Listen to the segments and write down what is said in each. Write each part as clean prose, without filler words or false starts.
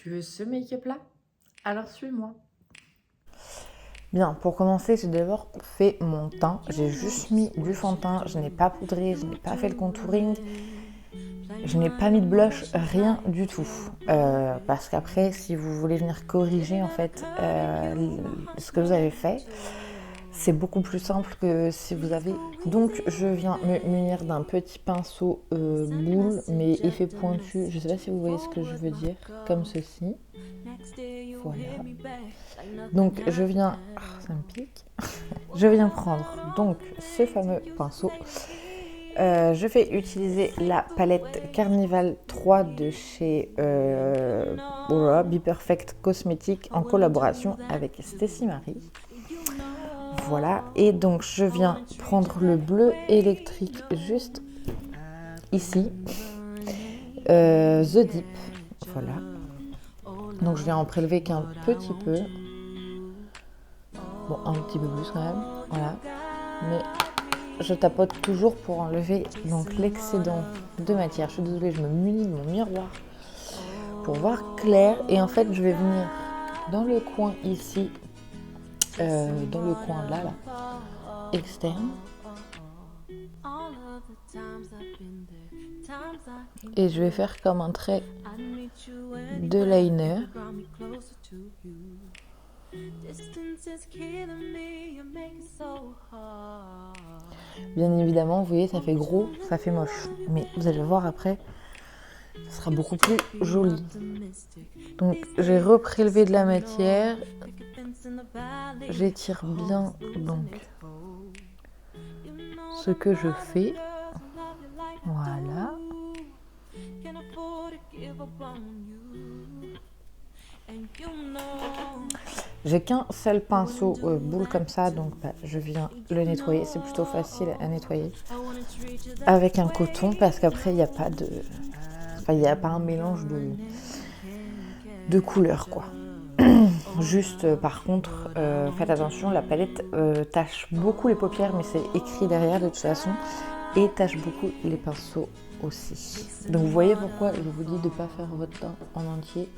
Tu veux ce make-up là? Alors suis-moi. Bien, pour commencer, j'ai d'abord fait mon teint. J'ai juste mis du fond de teint, je n'ai pas poudré, je n'ai pas fait le contouring, je n'ai pas mis de blush, rien du tout. Parce qu'après, si vous voulez venir corriger en fait ce que vous avez fait, c'est beaucoup plus simple que si vous avez... Donc je viens me munir d'un petit pinceau boule, mais effet pointu. Je ne sais pas si vous voyez ce que je veux dire, comme ceci. Voilà. Donc je viens... ça me pique. Je viens prendre donc ce fameux pinceau. Je vais utiliser la palette Carnival 3 de chez Be Perfect Cosmetics en collaboration avec Stécie Marie. Voilà, et donc je viens prendre le bleu électrique juste ici, The Deep, voilà. Donc je viens en prélever qu'un petit peu, bon un petit peu plus quand même, voilà. Mais je tapote toujours pour enlever donc l'excédent de matière. Je suis désolée, je me munis de mon miroir pour voir clair. Et en fait, je vais venir dans le coin ici, dans le coin là, externe. Et je vais faire comme un trait de liner. Bien évidemment, vous voyez, ça fait gros, ça fait moche. Mais vous allez voir après, ça sera beaucoup plus joli. Donc, j'ai reprélevé de la matière. J'étire bien donc ce que je fais. Voilà. J'ai qu'un seul pinceau boule comme ça, donc je viens le nettoyer. C'est plutôt facile à nettoyer avec un coton parce qu'après il n'y a pas de, il n'y a pas un mélange de couleurs quoi. Juste par contre, faites attention, la palette tache beaucoup les paupières, mais c'est écrit derrière de toute façon, et tache beaucoup les pinceaux aussi. Donc vous voyez pourquoi je vous dis de ne pas faire votre teint en entier.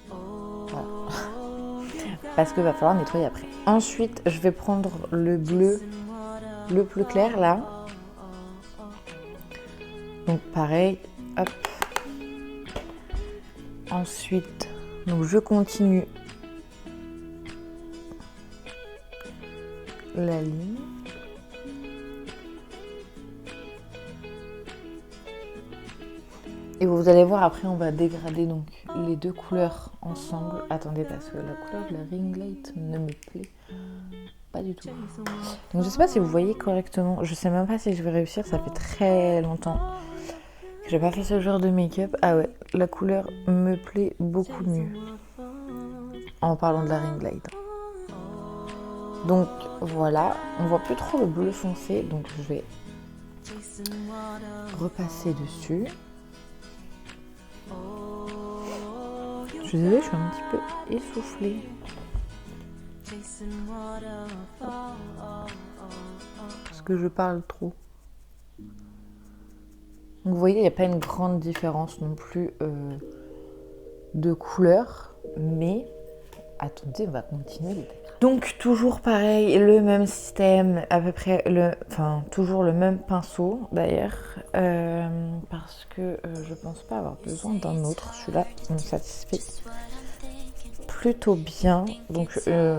Voilà. Parce qu'il va falloir nettoyer après. Ensuite, je vais prendre le bleu le plus clair là. Donc pareil, hop. Ensuite, donc je continue la ligne. Et vous allez voir, après on va dégrader donc les deux couleurs ensemble. Attendez, parce que la couleur de la ring light ne me plaît pas du tout. Donc je sais pas si vous voyez correctement. Je sais même pas si je vais réussir, ça fait très longtemps que j'ai pas fait ce genre de make-up. Ah ouais, la couleur me plaît beaucoup mieux. En parlant de la ring light. Donc voilà, on voit plus trop le bleu foncé, donc je vais repasser dessus. Je suis désolée, je suis un petit peu essoufflée. Parce que je parle trop. Donc vous voyez, il n'y a pas une grande différence non plus de couleur. Mais attendez, on va continuer les décrets. Donc toujours pareil, le même système, à peu près toujours le même pinceau d'ailleurs, parce que je pense pas avoir besoin d'un autre. Celui-là me satisfait plutôt bien, donc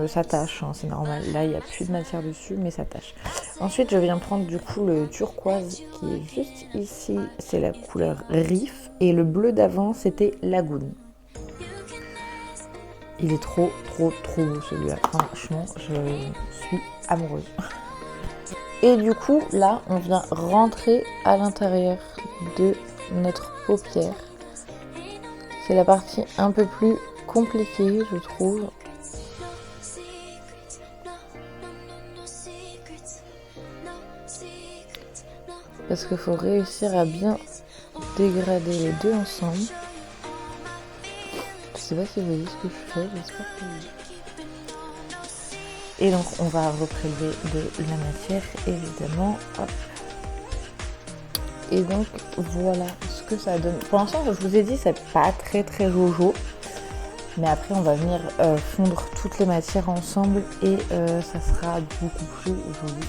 ça tâche, hein, c'est normal. Là il n'y a plus de matière dessus, mais ça tâche. Ensuite je viens prendre du coup le turquoise qui est juste ici, c'est la couleur Riff, et le bleu d'avant c'était Lagoon. Il est trop beau celui-là. Franchement, je suis amoureuse. Et du coup, là, on vient rentrer à l'intérieur de notre paupière. C'est la partie un peu plus compliquée, je trouve. Parce qu'il faut réussir à bien dégrader les deux ensemble. Je sais pas si vous voyez ce que je fais, j'espère que oui. Et donc on va reprélever de la matière évidemment. Hop. Et donc voilà ce que ça donne. Pour l'instant, je vous ai dit, c'est pas très jojo. Mais après, on va venir fondre toutes les matières ensemble et ça sera beaucoup plus joli.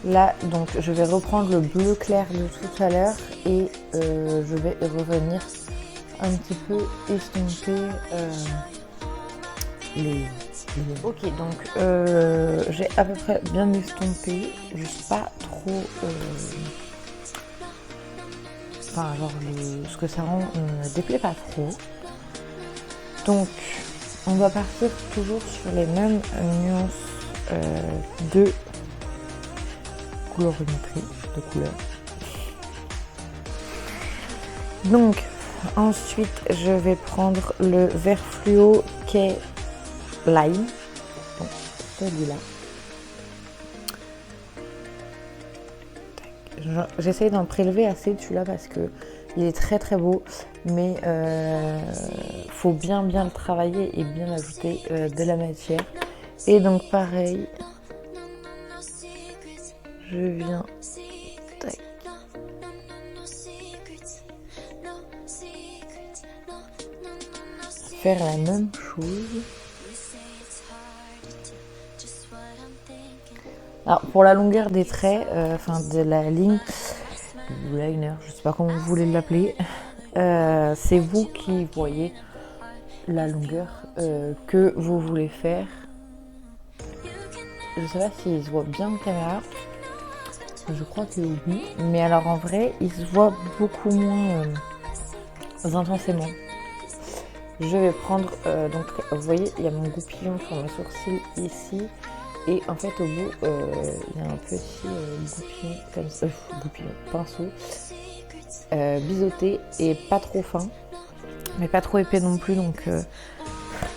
Là, donc, je vais reprendre le bleu clair de tout à l'heure et je vais revenir un petit peu estomper les... Ok, donc j'ai à peu près bien estompé, juste pas trop... Enfin, genre, ce que ça rend ne déplaît pas trop. Donc, on va partir toujours sur les mêmes nuances de colorimétrie, de couleur. Donc, ensuite, je vais prendre le vert fluo qu'est Lime. Donc, celui-là. J'essaye d'en prélever assez de celui-là parce que il est très très beau, mais faut bien le travailler et bien ajouter de la matière. Et donc pareil, je viens faire la même chose. Alors pour la longueur des traits, enfin de la ligne, ou liner, je sais pas comment vous voulez l'appeler, c'est vous qui voyez la longueur que vous voulez faire. Je sais pas s'il se voit bien en caméra, je crois que oui, mais alors en vrai il se voit beaucoup moins intensément. Je vais prendre, donc vous voyez il y a mon goupillon sur mes sourcils ici. Et en fait au bout il y a un petit goupillon comme ça, pinceau biseauté et pas trop fin mais pas trop épais non plus, donc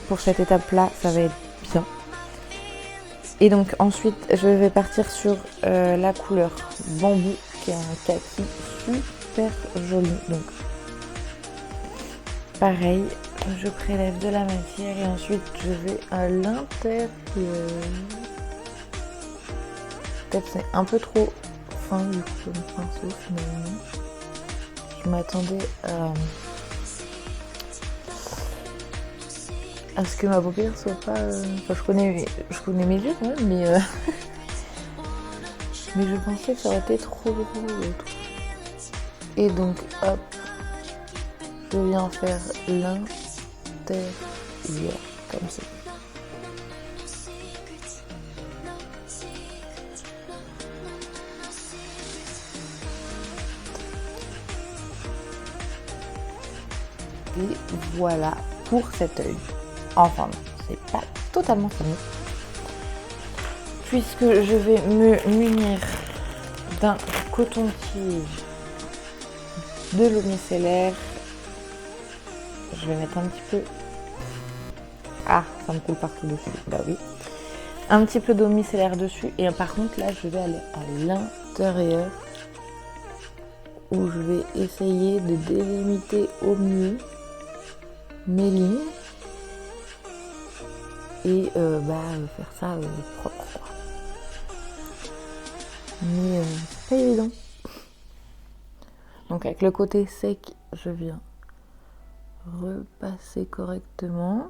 pour cette étape là ça va être bien. Et donc ensuite je vais partir sur la couleur bambou qui est un kaki super joli. Donc pareil, je prélève de la matière et ensuite je vais à l'intérieur. Peut-être c'est un peu trop fin du coup comme pinceau finalement. Je m'attendais à ce que ma paupière soit pas... Enfin, je connais mes yeux quand même, mais mais je pensais que ça aurait été trop gros l'autre. Et donc hop, je viens faire l'intérieur comme ça. Et voilà pour cet œil. Enfin, c'est pas totalement fini. Puisque je vais me munir d'un coton-tige, de l'eau micellaire. Je vais mettre un petit peu... Ah, ça me coule partout dessus. Bah oui. Un petit peu d'eau micellaire dessus. Et par contre, là, je vais aller à l'intérieur où je vais essayer de délimiter au mieux mes lignes et faire ça propre quoi. Mais c'est pas évident. Donc avec le côté sec, je viens repasser correctement.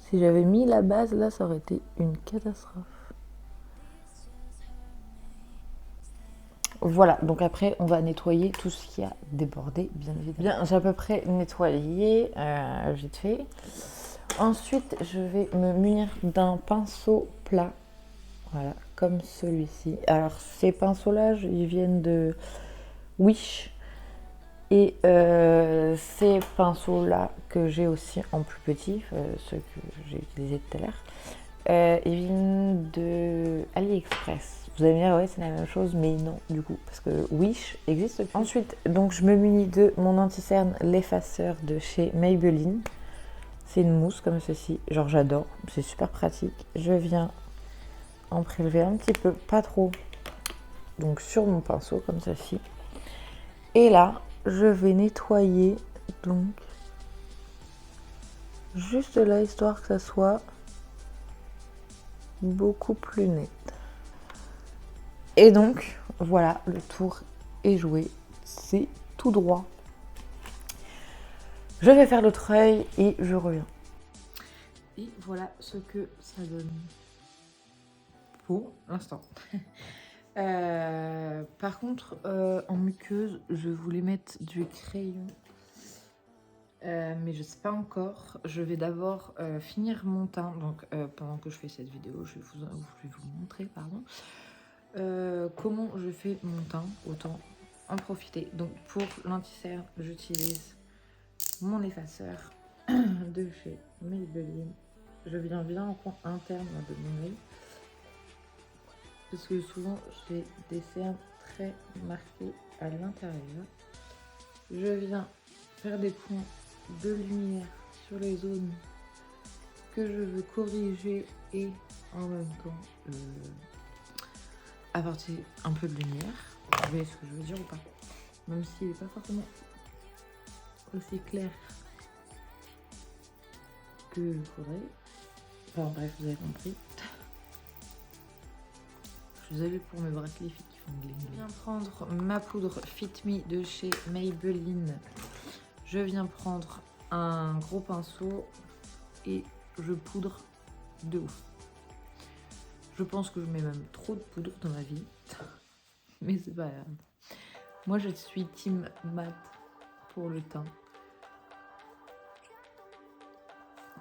Si j'avais mis la base là, ça aurait été une catastrophe. Voilà, donc après on va nettoyer tout ce qui a débordé, bien évidemment. Bien, j'ai à peu près nettoyé, vite fait. Ensuite, je vais me munir d'un pinceau plat, voilà, comme celui-ci. Alors ces pinceaux-là, ils viennent de Wish. Et ces pinceaux-là que j'ai aussi en plus petit, ceux que j'ai utilisés tout à l'heure, ils viennent de AliExpress. Vous allez me dire, ouais, c'est la même chose, mais non, du coup, parce que Wish existe plus. Ensuite, donc, je me munis de mon anti-cerne, l'effaceur de chez Maybelline. C'est une mousse comme ceci, genre j'adore, c'est super pratique. Je viens en prélever un petit peu, pas trop, donc sur mon pinceau comme ceci. Et là, je vais nettoyer, donc, juste là, histoire que ça soit beaucoup plus net. Et donc, voilà, le tour est joué. C'est tout droit. Je vais faire l'autre œil et je reviens. Et voilà ce que ça donne pour l'instant. Par contre, en muqueuse, je voulais mettre du crayon. Mais je sais pas encore. Je vais d'abord finir mon teint. Donc pendant que je fais cette vidéo, je vais vous montrer, pardon, comment je fais mon teint. Autant en profiter. Donc pour l'anti-cerne, j'utilise mon effaceur de chez Maybelline. Je viens bien en coin interne de mon œil. Parce que souvent j'ai des cernes très marquées à l'intérieur. Je viens faire des points de lumière sur les zones que je veux corriger et en même temps apporter un peu de lumière. Vous voyez ce que je veux dire ou pas? Même s'il n'est pas forcément aussi clair que il faudrait. Enfin bref, vous avez compris. Je suis désolée pour mes bracelets qui font gling gling. Je viens prendre ma poudre Fit Me de chez Maybelline. Je viens prendre un gros pinceau et je poudre de ouf. Je pense que je mets même trop de poudre dans ma vie. Mais c'est pas grave. Moi je suis team mat pour le teint.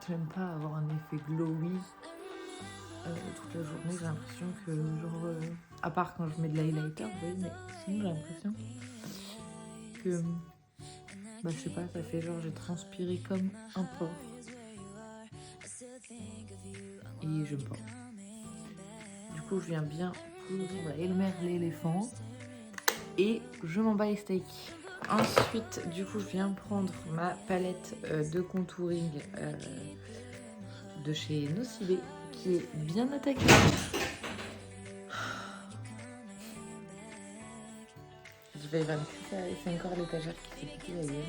J'aime pas avoir un effet glowy toute la journée. J'ai l'impression que genre à part quand je mets de l'highlighter, vous voyez, mais sinon j'ai l'impression que bah je sais pas, ça fait genre j'ai transpiré comme un porc. Et j'aime pas. Du coup je viens bien poudre Elmer l'éléphant et je m'en bats les steaks. Ensuite du coup je viens prendre ma palette de contouring de chez Nocibé qui est bien attaquée. Je vais vraiment faire, c'est encore l'étagère qui s'est piquée la gueule.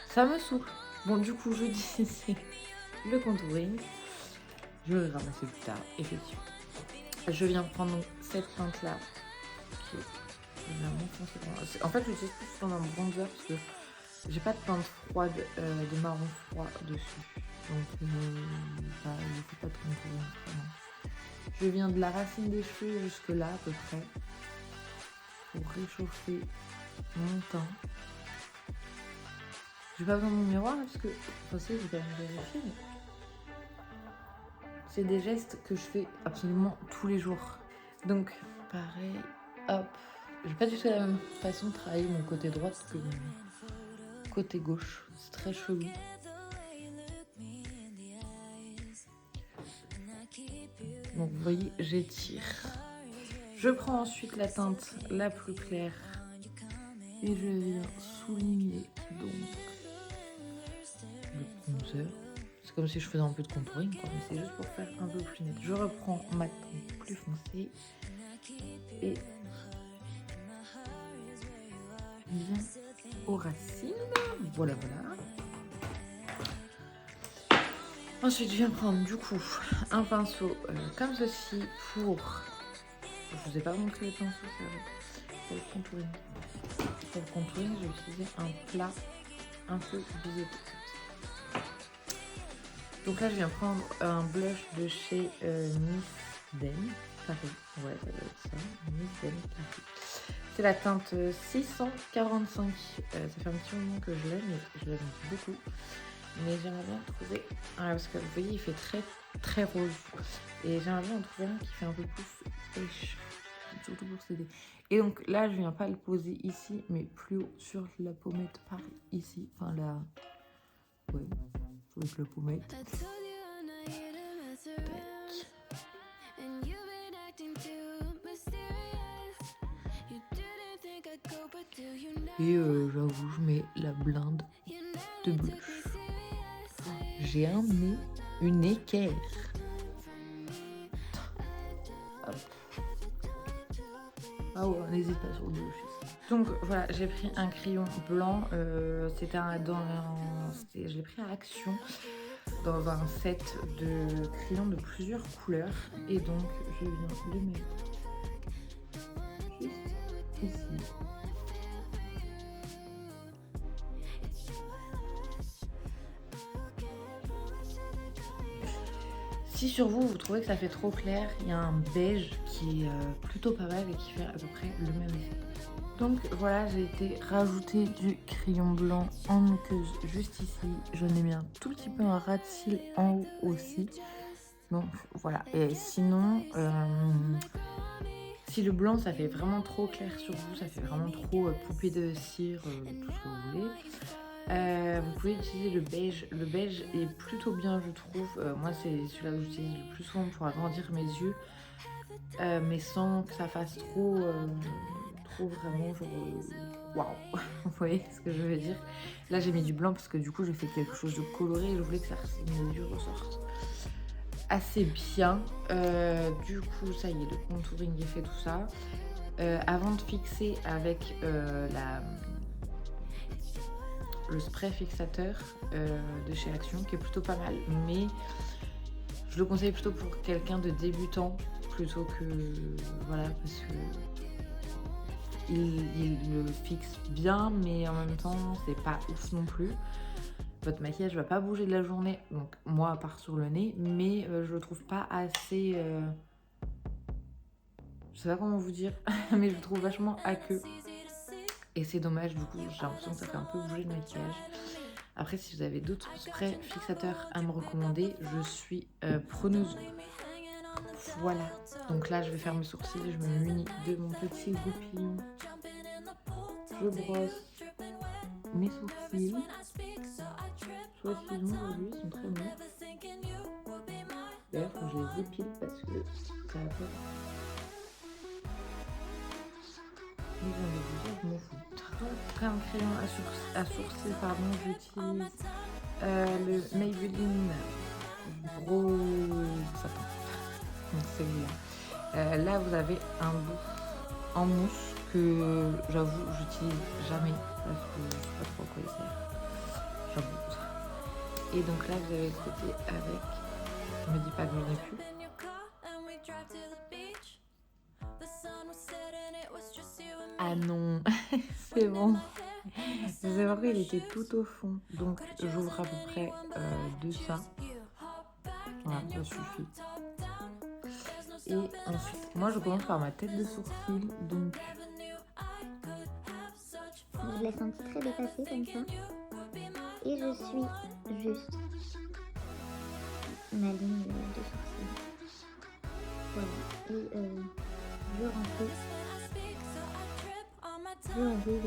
Ça me saoule. Bon du coup je dis c'est le contouring. Je vais le ramasser plus tard, effectivement. Je viens prendre donc cette teinte là qui est vraiment foncée. En fait j'utilise plus comme un bronzer parce que j'ai pas de teinte froide, de marron froid dessus. Donc je ne fais pas de contouring vraiment. Je viens de la racine des cheveux jusque là à peu près pour réchauffer mon teint. J'ai pas besoin de mon miroir parce que enfin, j'ai quand même vérifié, mais c'est des gestes que je fais absolument tous les jours. Donc pareil, hop. J'ai pas du tout la même façon de travailler mon côté droit que mon côté gauche. C'est très chelou. Donc vous voyez, j'étire. Je prends ensuite la teinte la plus claire et je viens souligner donc le bronzer. C'est comme si je faisais un peu de contouring, quoi, mais c'est juste pour faire un peu plus net. Je reprends ma teinte plus foncée et bien aux racines. Voilà, voilà. Ensuite, je viens prendre du coup un pinceau comme ceci pour... Je vous ai pas montré les pinceaux, ça pour le contouring. Pour le contouring, j'ai utilisé un plat un peu biseauté. Donc là, je viens prendre un blush de chez Miss Den. Paris. Ouais, ça doit être ça. Miss Den Paris. C'est la teinte 645. Ça fait un petit moment que je l'aime, mais je l'aime beaucoup. Mais j'aimerais bien trouver... parce que vous voyez, il fait très très rose. Et j'aimerais bien en trouver un qui fait un peu plus pêche. Surtout pour s'aider. Et donc là, je viens pas le poser ici, mais plus haut sur la pommette par ici. Enfin là... Ouais, avec la pommette. Tac. Et j'avoue, je mets la blinde de blush. J'ai un nez, une équerre. Hop. Ah ouais, n'hésite pas sur le blush. Donc voilà, j'ai pris un crayon blanc. C'était je l'ai pris à Action dans un set de crayons de plusieurs couleurs. Et donc je viens le mettre Si sur vous, vous trouvez que ça fait trop clair, il y a un beige qui est plutôt pas mal et qui fait à peu près le même effet. Donc voilà, j'ai été rajouter du crayon blanc en muqueuse juste ici. J'en ai mis un tout petit peu un ras de cils en haut aussi. Donc voilà. Et sinon, si le blanc ça fait vraiment trop clair sur vous, ça fait vraiment trop poupée de cire, tout ce que vous voulez. Vous pouvez utiliser le beige. Le beige est plutôt bien, je trouve. Moi, c'est celui-là que j'utilise le plus souvent pour agrandir mes yeux, mais sans que ça fasse trop vraiment genre waouh. Vous voyez ce que je veux dire? Là, j'ai mis du blanc parce que du coup, je fais quelque chose de coloré et je voulais que mes yeux ressortent assez bien. Du coup, ça y est, le contouring est fait, tout ça. Avant de fixer avec le spray fixateur de chez Action, qui est plutôt pas mal, mais je le conseille plutôt pour quelqu'un de débutant plutôt que voilà, parce que il le fixe bien, mais en même temps c'est pas ouf non plus. Votre maquillage va pas bouger de la journée, donc moi à part sur le nez, mais je le trouve pas assez je sais pas comment vous dire mais je le trouve vachement aqueux et c'est dommage. Du coup j'ai l'impression que ça fait un peu bouger le maquillage. Après, si vous avez d'autres sprays fixateurs à me recommander, je suis preneuse. Voilà. Donc là, je vais faire mes sourcils. Je me munis de mon petit goupillon. Je brosse mes sourcils. Choisissons aujourd'hui, ils sont très bons. D'ailleurs, faut que je les épile parce que ça va pas. Mais j'en ai déjà, je m'en fous. Comme crayon à sourcils, pardon, j'utilise le Maybelline Gros Sapin. Donc celui-là. Là, vous avez un bout en mousse que j'avoue, j'utilise jamais parce que je sais pas trop à quoi il sert. J'avoue. Et donc là, vous avez le côté avec. Je me dis pas que j'en ai plus. Ah non, c'est bon. Vous avez remarqué, il était tout au fond. Donc j'ouvre à peu près de ça. Voilà, ça suffit. Et ensuite, moi je commence par ma tête de sourcil. Donc je laisse un petit trait dépassé comme ça. Et je suis juste ma ligne de sourcil. Voilà. Et je remplis. Je remplis.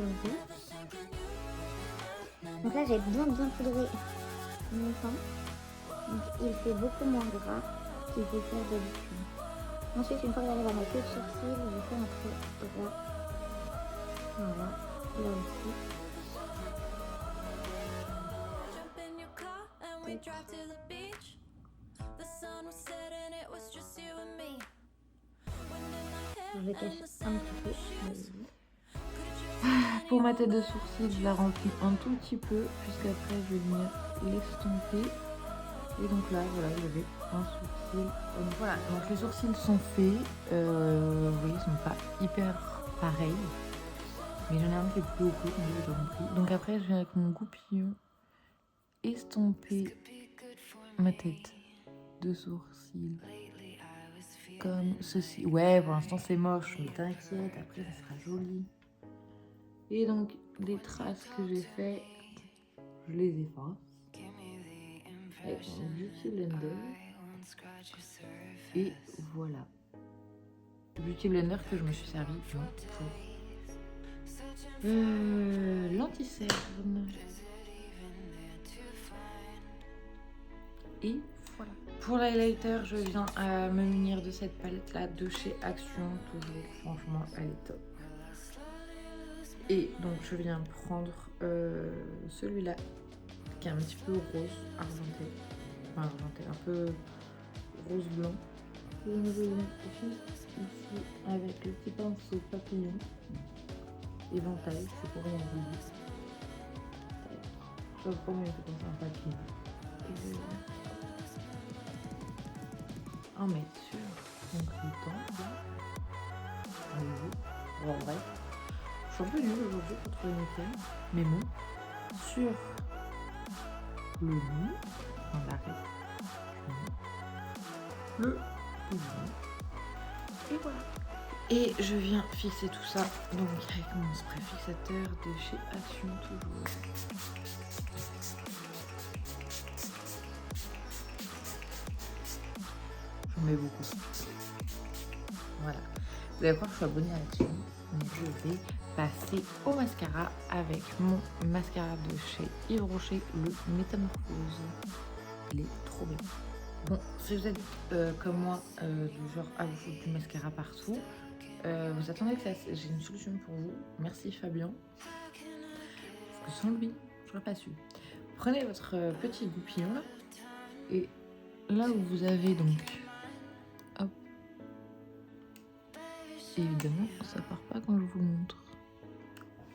Donc là, j'ai bien poudré mon teint. Donc il fait beaucoup moins gras qu'il peut faire d'habitude. Ensuite, une fois que j'arrive à ma queue de sourcil, je fais un trait droit. Voilà, là aussi. Je le cache un petit peu. Pour ma tête de sourcil, je la remplis un tout petit peu, puisqu'après je vais venir l'estomper. Et donc là, voilà, j'avais un sourcil. Donc voilà, donc les sourcils sont faits. Vous voyez, ils sont pas hyper pareils. Mais j'en ai un qui est plus haut que l'autre. Donc après, je viens avec mon goupillon estomper ma tête de sourcil. Comme ceci. Ouais, pour l'instant c'est moche, mais t'inquiète, après ça sera joli. Et donc, les traces que j'ai fait, je les efface avec mon Beauty Blender. Et voilà. Beauty Blender que je me suis servi pour l'anti-cerne. Et voilà. Pour l'highlighter, je viens à me munir de cette palette là de chez Action. Toujours, franchement, elle est top. Et donc je viens prendre celui-là qui est un petit peu rose argenté. Enfin argenté, un peu rose blanc. Je vais le mettre juste ici avec le petit pinceau papillon. Éventail, c'est pour rien oublier. Je vois comment il fait comme ça un papillon. Et je vais en mettre sur mon crouton. Bon bref. Je suis un peu nulle aujourd'hui pour trouver mes thèmes, mais bon, sur le nez, on l'arrête, le bouillon. Et voilà. Et je viens fixer tout ça donc avec mon spray fixateur de chez Action toujours. J'en mets beaucoup. Voilà. Vous allez voir que je suis abonnée à Action. Donc je vais passer au mascara avec mon mascara de chez Yves Rocher, le Métamorphose. Il est trop bien. Bon, si vous êtes comme moi, du genre à vous foutre du mascara partout, vous attendez que ça... J'ai une solution pour vous. Merci Fabien. Parce que sans lui, je n'aurais pas su. Prenez votre petit goupillon là. Et là où vous avez donc... Hop. Évidemment, ça part pas quand je vous montre.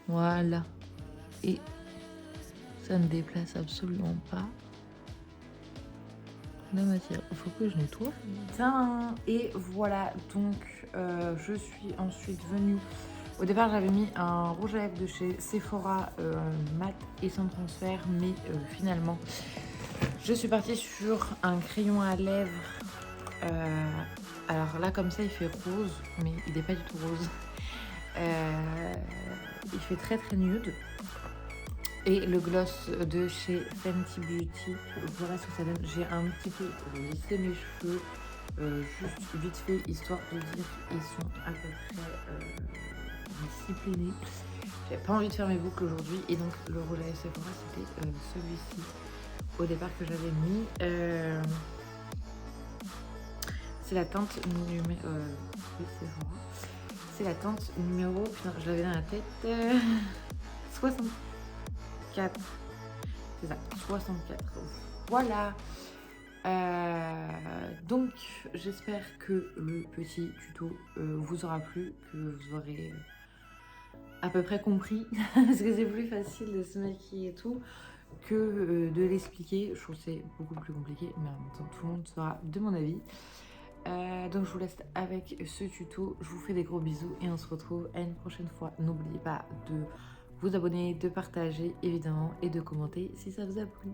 Voilà. Et ça ne déplace absolument pas la matière. Il faut que je nettoie. Et voilà, donc je suis ensuite venue. Au départ, j'avais mis un rouge à lèvres de chez Sephora mat et sans transfert, mais finalement, je suis partie sur un crayon à lèvres. Alors là, comme ça, il fait rose, mais il n'est pas du tout rose. Il fait très très nude. Et le gloss de chez Fenty Beauty, voilà ce que ça donne. J'ai un petit peu lissé mes cheveux, juste vite fait, histoire de dire qu'ils sont à peu près disciplinés. J'avais pas envie de faire mes boucles aujourd'hui, et donc le rouge à lèvres Sephora, c'était celui-ci au départ que j'avais mis. C'est la teinte numéro... oui, Sephora. C'est la teinte numéro... Putain, je l'avais dans la tête... 64. C'est ça, 64. Voilà. Donc, j'espère que le petit tuto vous aura plu, que vous aurez à peu près compris. Parce que c'est plus facile de se maquiller et tout que de l'expliquer. Je trouve que c'est beaucoup plus compliqué, mais en même temps, tout le monde sera de mon avis. Donc, je vous laisse avec ce tuto. Je vous fais des gros bisous et on se retrouve à une prochaine fois. N'oubliez pas de vous abonner, de partager évidemment et de commenter si ça vous a plu.